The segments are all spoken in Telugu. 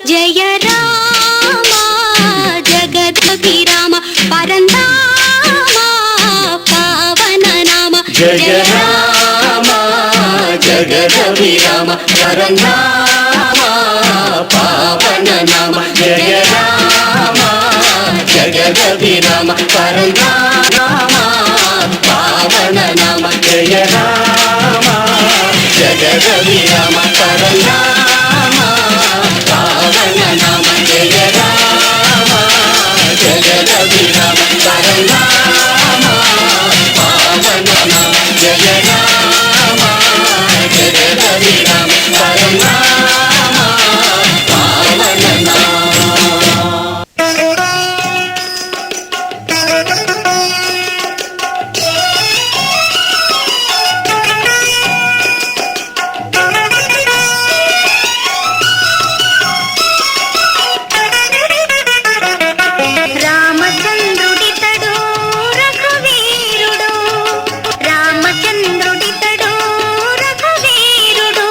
జయ రామ జగదభిరామ పరంధామ పావన నామ జయ రామ జగదభిరామ పరంధామ పావన నామ జయ రామ జగదభిరామ పరంధామ పావన నామ జయ రామ జగదభిరామ పరంధామ పావన నామ జయ రామ జగదభిరామ పరంధామ పావన నామ జయ రామ జగదభిరామ పరంధామ పావన నామ రామచంద్రుడితడు రఘువీరుడు రామచంద్రుడితడు రఘువీరుడు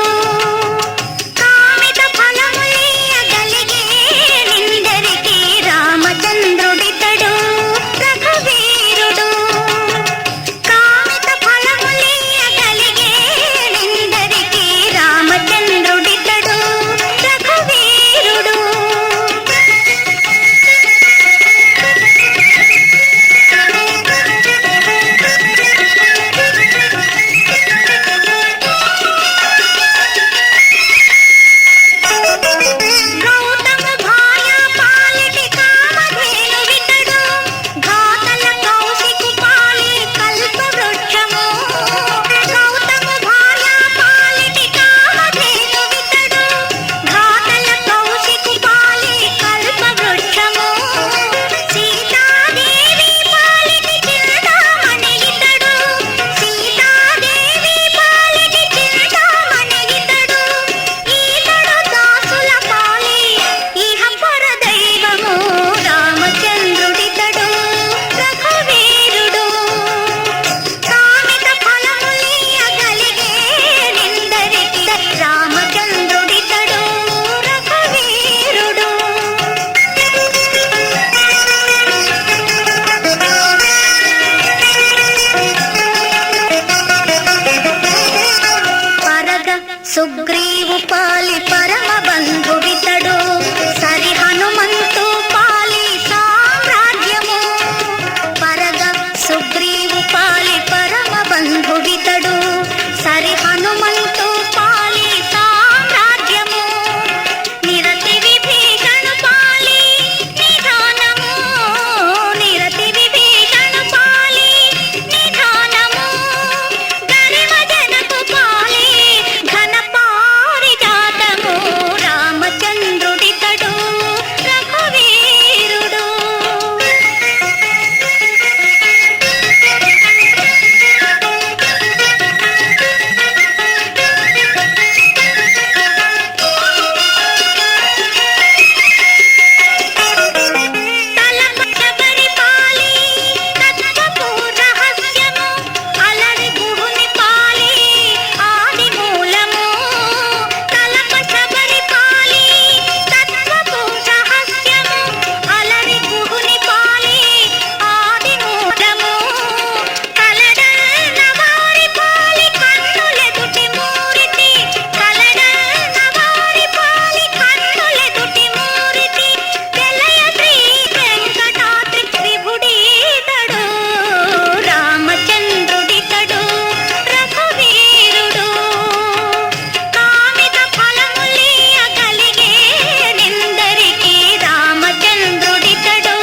కామిత ఫలములియగలిగే నిందరికి రామచంద్రుడితడు రఘువీరుడు కామిత ఫలములియగలిగే నిందరికి రామచంద్రుడితడు రఘువీరుడు గౌతమ భార్య పాలిటి కామధేనువితడు ఘాతల కౌశికు పాలి కల్పవృక్షము గౌతమ భార్య పాలిటి కామధేనువితడు ఘాతల కౌశికు పాలి కల్పవృక్షము సీతాదేవి పాలిటి చింతామణి ఇతడు సీతాదేవి పాలిటి చింతామణి ఇతడు ఈతడు దాసుల పాలి ఇహ పరదైవము రామచంద్రుడితడు రఘువీరుడు కామిత ఫలములియగలిగే నిందరికి రామచంద్రుడితడు రఘువీరుడు పరగ సుగ్రీవు పాలి పరమ బంధువితడు సరి హనుమంతు పాలి సామ్రాజ్యము పరగ సుగ్రీవు పాలి పరమ బంధువితడు సరి హనుమంతు పాలి సామ్రాజ్యము నిరతి విభీషణు పాలి నిధానము నిరతి విభీషణు పాలి నిధానము గరిమ జనకు పాలి ఘన పారిజాతము రామచంద్రుడితడు రఘువీరుడు తలపశబరి పాలి తత్వపు రహస్యము అలరి గుహుని పాలి ఆది మూలము తలపశబరి పాలి తత్వపు రహస్యము అలరి గుహుని పాలి ఆది మూలము కలడన్న వారి పాలి కన్నులెదుటి మూరితి కలడన్న వారి పాలి కన్నులెదుటి మూరితి తెలయ శ్రీ వెంకటాద్రి విభుడీతడు రామచంద్రుడితడు రఘువీరుడు కామిత ఫలములియగలిగే నిందరికి రామచంద్రుడితడు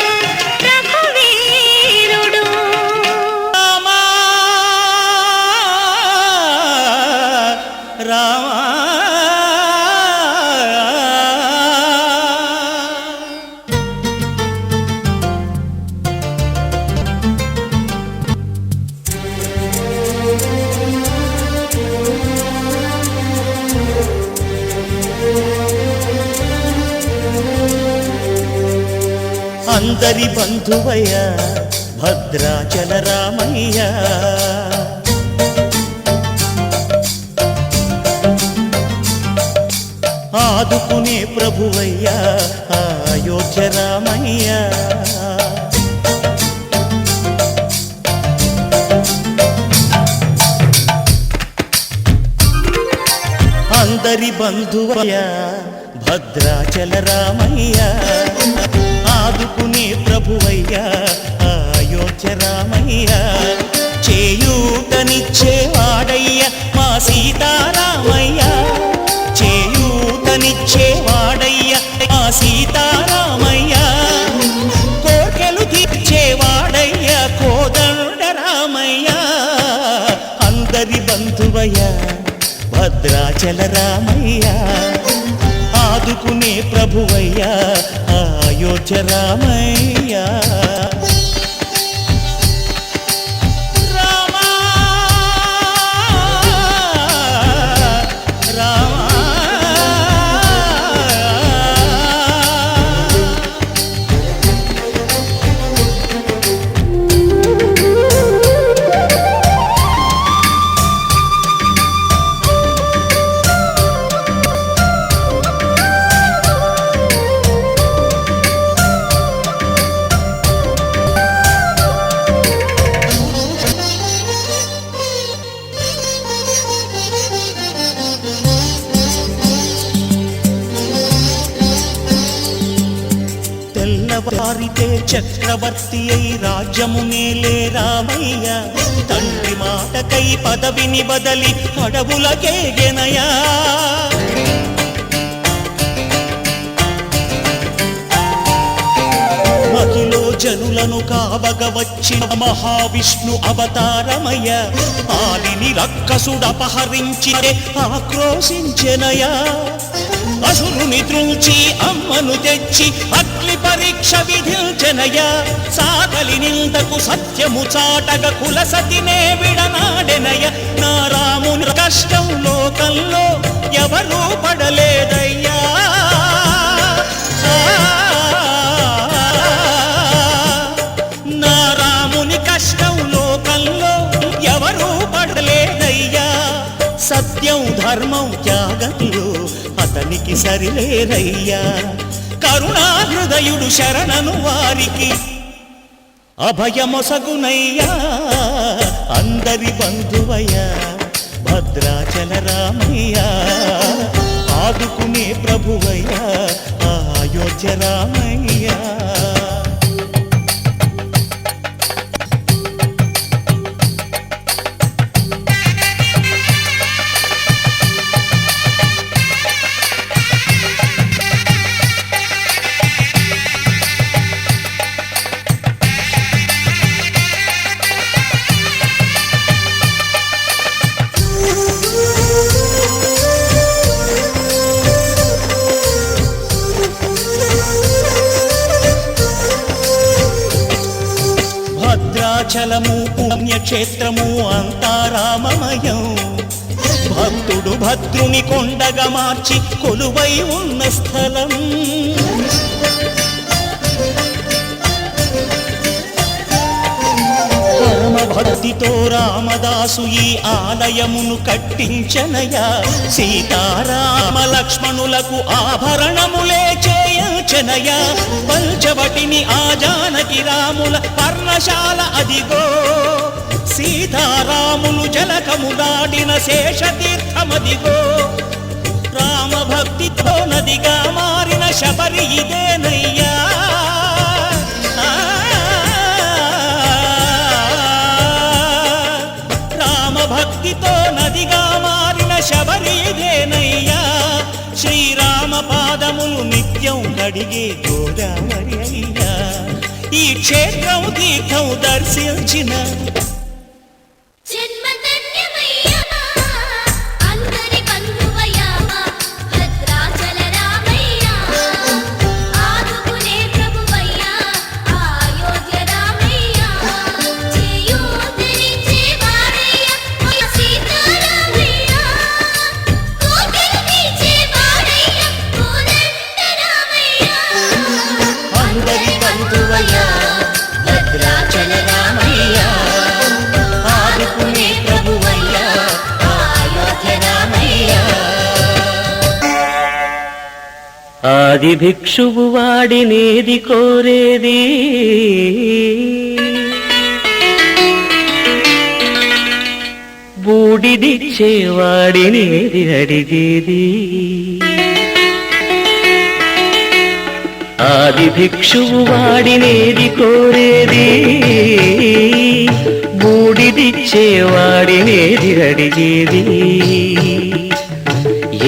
రఘువీరుడు రామ అందరి బంధువయ్య భద్రాచల రామయ్య ఆదుకునే ప్రభువయ్యా అయోధ్య రామయ్య. అందరి బంధువయ్యా భద్రాచల రామయ్య, ఆదుకునే ప్రభువయ్యా అయోధ్య రామయ్య. చేయూతనిచ్చేవాడయ్య మా సీతారామయ్య, చేయూతనిచ్చేవాడయ్య మా సీతారామయ్య. కోర్కెలు తీర్చేవాడయ్య కోదండ రామయ్య. అందరి బంధువయ్యా భద్రాచల రామయ్య, ఆదుకునే ప్రభువయ్యా అయోధ్య రామయ్య. తెల్లవారితే చక్రవర్తి అయి రాజ్యము నేలే రామయ్య, తండ్రి మాటకై పదవిని బదలి అడవులకేగెనయా. మహిలో జనులను కావగ వచ్చిన మహావిష్ణు అవతారమయ్య, ఆలిని రక్కసుడపహరించి ఆక్రోశించెనయా. అసురుని త్రుంచి అమ్మను తెచ్చి అగ్ని పరీక్ష విధించెనయ. సాగలి నిందకు సత్యము చాటగ కులసతినే విడనాడెనయ. నా రాముని కష్టం లోకంలో ఎవరూ పడలేదయ్యా. నా రాముని కష్టం లోకంలో ఎవరూ పడలేదయ్యా. సత్యం ధర్మం త్యాగంలో అతనికి సరిలేరయ్యా. కరుణా హృదయుడు శరణను వారికి అభయమొసగునయ్యా. అందరి బంధువయ్యా భద్రాచల రామయ్య, ఆదుకునే ప్రభువయ్యా అయోధ్య రామయ్య. భద్రాచలము పుణ్యక్షేత్రము అంతా రామమయం. భక్తుడు భద్రుని కొండగా మార్చి కొలువై ఉన్న స్థలం. పరమ భక్తితో రామదాసు ఈ ఆలయమును కట్టించనయా. సీతారామ లక్ష్మణులకు ఆభరణములే చేయించనయా. పంచవటిని ఆ జానకి రాముల పర్ణశాల అదిగో. సీతారాములు జలకము దాటిన శేషతీర్థమదిగో. రామభక్తితో నదిగా మారిన శబరి ఇదేనయ్యా. రామభక్తితో నదిగా మారిన శబరి ఇదేనయ్యా. శ్రీరామ పాదములు నిత్యం కడిగే గోదావరి అయ్యా. ఈ క్షేత్రం తీర్థం దర్శించిన భద్రాచల రామయ్య. ఆది భిక్షువు వాడినేది కోరేది, బూడిదిచ్చేవాడినేది అడిగేది. ఆది భిక్షువు వాడినేది కోరేది, బూడిదిచ్చేవాడినేది అడిగేది.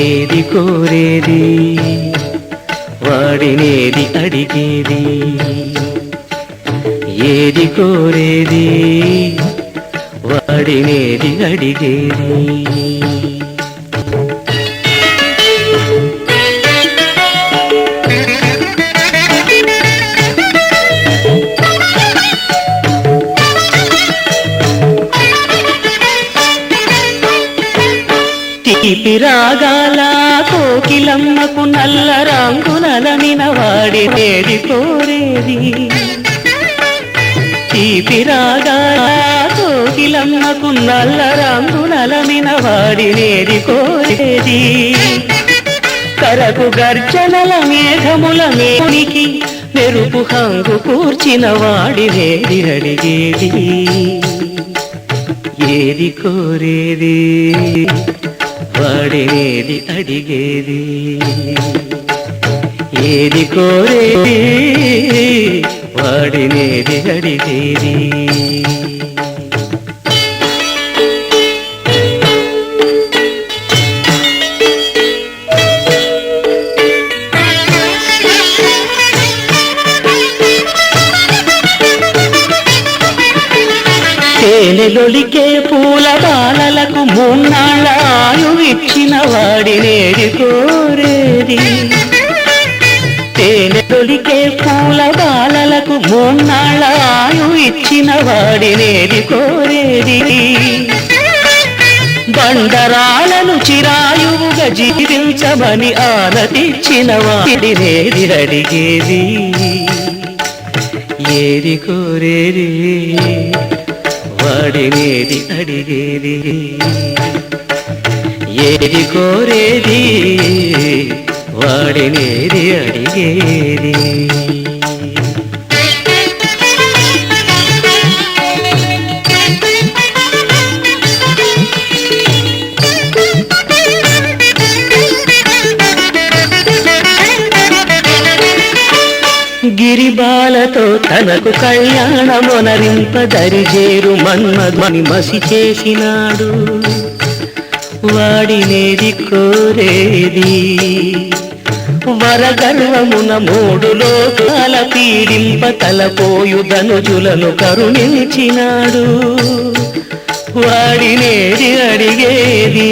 ఏది కోరేది వాడినేది అడిగేది, ఏది కోరేది వాడినేది అడిగేది. తీపి రాగాల కోకిలమ్మకు నల్ల రంగులమిన వాడినేది కోరేది, తీపి రాగాల కోకిలమ్మకు నల్ల రంగులమిన వాడినేది కోరేది. కరకు గర్జనల మేఘముల మేనికి మెరుపు హంగు కూర్చిన వాడినేది అడిగేది. ఏది కోరేది వాడినేది అడిగేది, ఏది కోరేది వాడినేది అడిగేది. తేనెలొలికే పూల బాలలకు మూన్నాళ్ళ ఆయువిచ్చిన వాడినేది కోరేది, తేనెలొలికే పూల బాలలకు మూన్నాళ్ళ ఆయువిచ్చిన వాడినేది కోరేది. బండరాలను చిరాయువుగా జీవించమని ఆనతిచ్చిన వాడినేది అడిగేది. ఏది కోరేది వాడినేది అడిగేది, ఏది కోరేది వాడినేది అడిగేది. గిరిబాలతో తనకు కళ్యాణమొనరింప దరిజేరు మన్మధుని మసి చేసినాడు వాడినేది కోరేది. వరగర్వమున మూడు లోకాల పీడింప తలపోయు ధనుజులను కరుణించినాడు వాడినేది అడిగేది.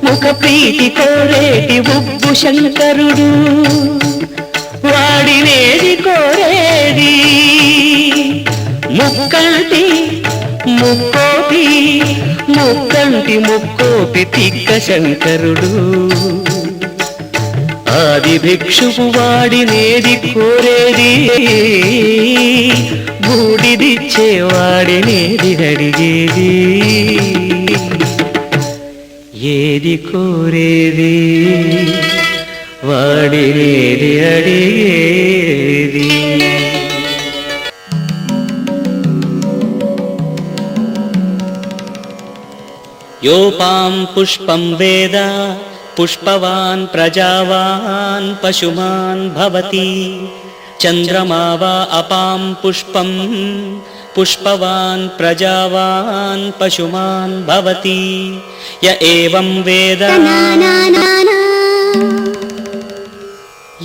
ముఖ ప్రీతి కోరేటి ఉగ్గు శంకరుడు వాడినేది కోరేది. ముక్కంటి ముక్కోపి ముక్కంటి ముక్కోపి తిక్క శంకరుడు ఆది భిక్షువు వాడినేది కోరేది, బూడిదిచ్చేవాడినేది అడిగేది. ఏది కోరేది వాడినేది అడిగేది. యోపాం పుష్పం వేద పుష్పవాన్ ప్రజావాన్ పశుమాన్ భవతి. చంద్రమా వా అపాం పుష్పం పుష్పవాన్ ప్రజావాన్ పశుమాన్ భవతి. య ఏవం వేద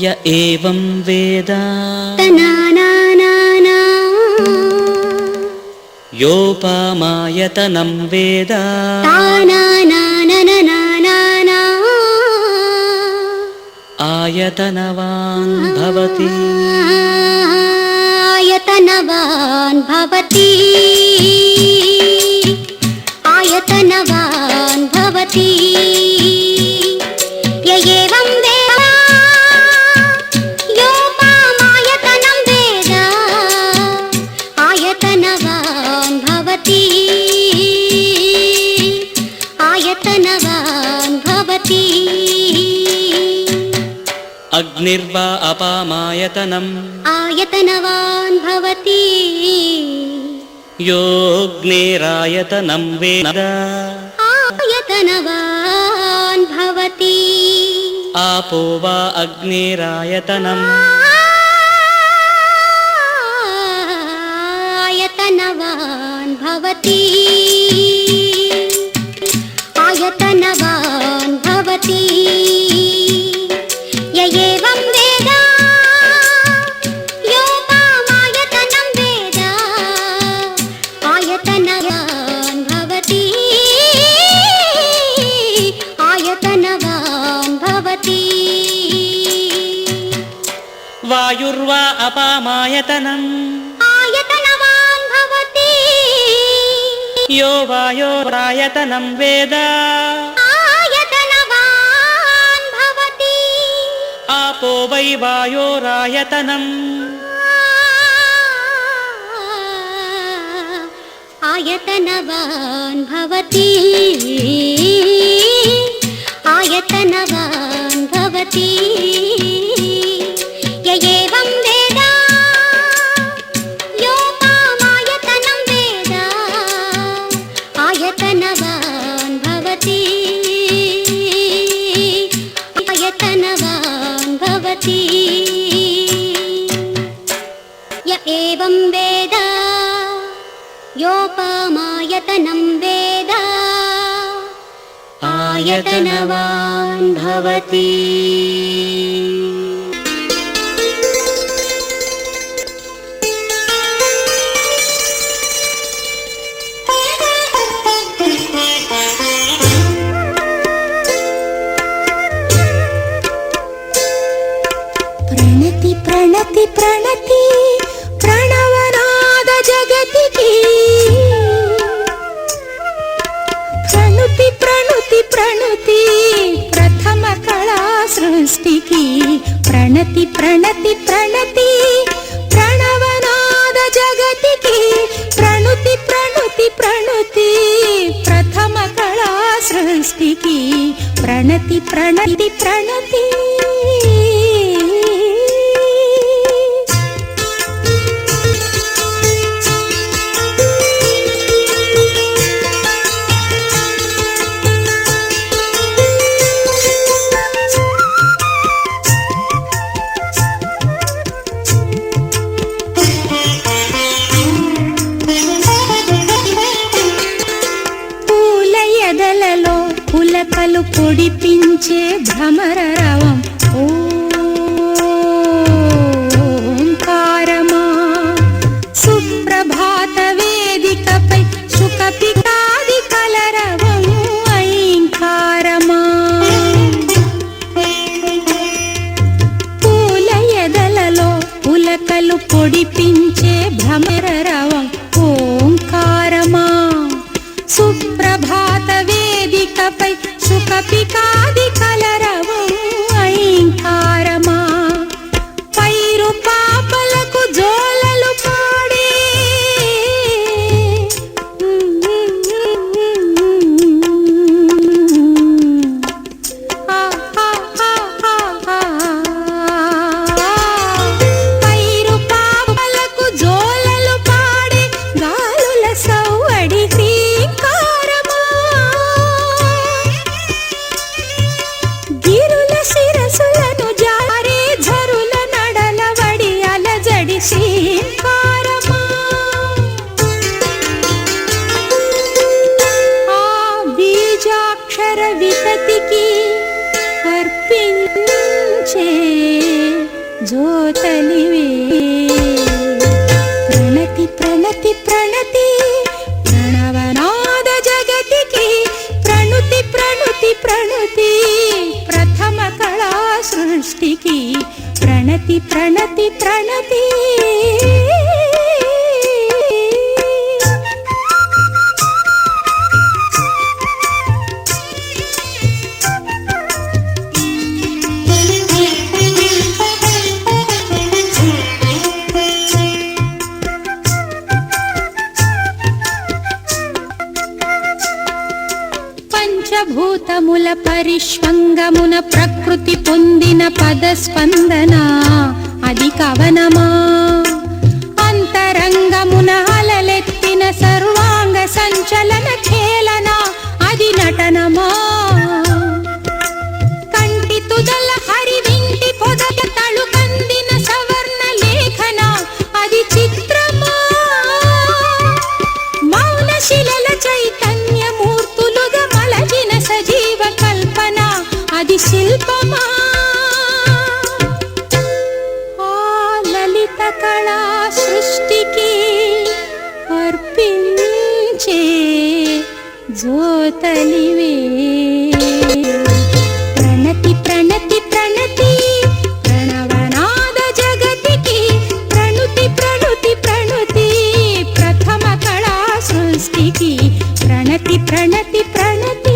య ఏవం వేద యోపామాయతనం వేద ఆయతనవాన్ భవతి. ఆయతనవాన్ భవతి, ఆయతనవాన్ భవతి. య ఏవం వేద యోపామాయతనం వేద ఆయతనవాన్ భవతి, ఆయతనవాన్ భవతి. अग्निर्वा अपामायतनम् आयतनवान् भवति योऽग्निरायतनं वेद आयतनवान् भवति आपो वा अग्निरायतनम् आयतनवान् भवति आयतनवान् भवति य एवं वेद योपामायतनं वेद आयतनवान् भवति आयतनवान् भवति वायुर्वा अपामायतनम् आयतनवान् भवति यो वायोरायतनं वेद आयतनवान् भवति आपो वै वायोरायतनम् आयतनवान् भवति आयतनवान् भवति य एवं वेद योपामायतनं वेद आयतनवान् भवति आयतनवान् भवति य एवं वेद योपामायतनं वेद आयतनवान् भवति प्रणति प्रणति प्रणति प्रणवनाद जगतिकी प्रणुति प्रणुति प्रणुति प्रथम कला सृष्टिकी प्रणति प्रणति प्रणति प्रणवनाद जगतिकी प्रणुति प्रणुति प्रणुति प्रथम कला सृष्टिकी प्रणति प्रणति प्रणति పులకలు పొడిపించే భ్రమర రవం ఓంకారమా సుప్రభాత వేదికపై సుఖపికాది కలరవం ఐంకారమా పూల ఎదలలో పులకలు పొడిపించే భ్రమర రవం ఓంకారమా సుప్రభాత వేదికపై సుఖపికాది కలరవం ఐంకారమా పైరు పాపలకు జోలలు పాడే పైరు పాపలకు జోలలు పాడే గాలుల సవ్వడి శ్రీకారమా గిరుల శిరసులను జారే ఝరుల నడలవడి అలజడి శ్రీకారమా ఆ బీజాక్షర వితతికి అర్పించే జ్యోతలివే ప్రణతి ప్రణతి ప్రణతి ప్రణవనాద జగతికి ప్రణుతి ప్రణుతి ప్రణుతి ప్రథమ కళా సృష్టికి ప్రణతి ప్రణతి ప్రణతి పదముల పరిష్వంగమున ప్రకృతి పొందిన పదస్పందన అది కవనమా? అంతరంగమున అలలెత్తిన సర్వాంగ సంచలన ఖేళన అది నటనమా? కంటి తుదల హరివింటి పొదల తళుకందిన సవర్ణ లేఖన అది చిత్రమా? మౌన శిలల చైతన్యమూర్తులుగా మలగిన సజీవ కల్పన అది శిల్పమా? ఆ లలిత కళా సృష్టికి అర్పించే జ్యోతలివే. ప్రణతి ప్రణతి ప్రణతి ప్రణవనాద జగతికి ప్రణుతి ప్రణుతి ప్రణుతి ప్రథమ కళా సృష్టికి ప్రణతి ప్రణతి ప్రణతి.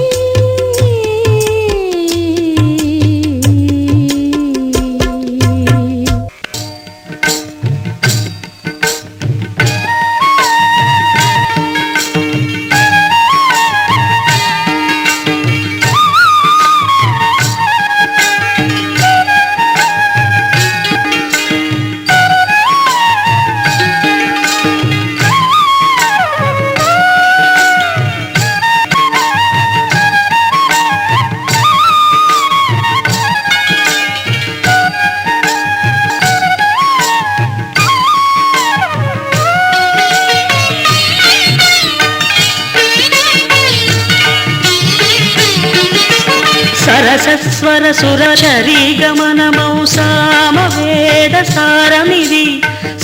సరసస్వర సురచరీ గమనమౌ సామవేద సారమిది.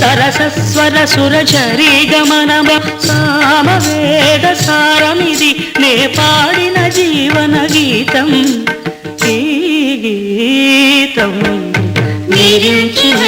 సరసస్వర సురచరీ గమనమౌ సామవేద సారమిది. నే పాడిన జీవన గీతం ఈ గీతం నిరించిన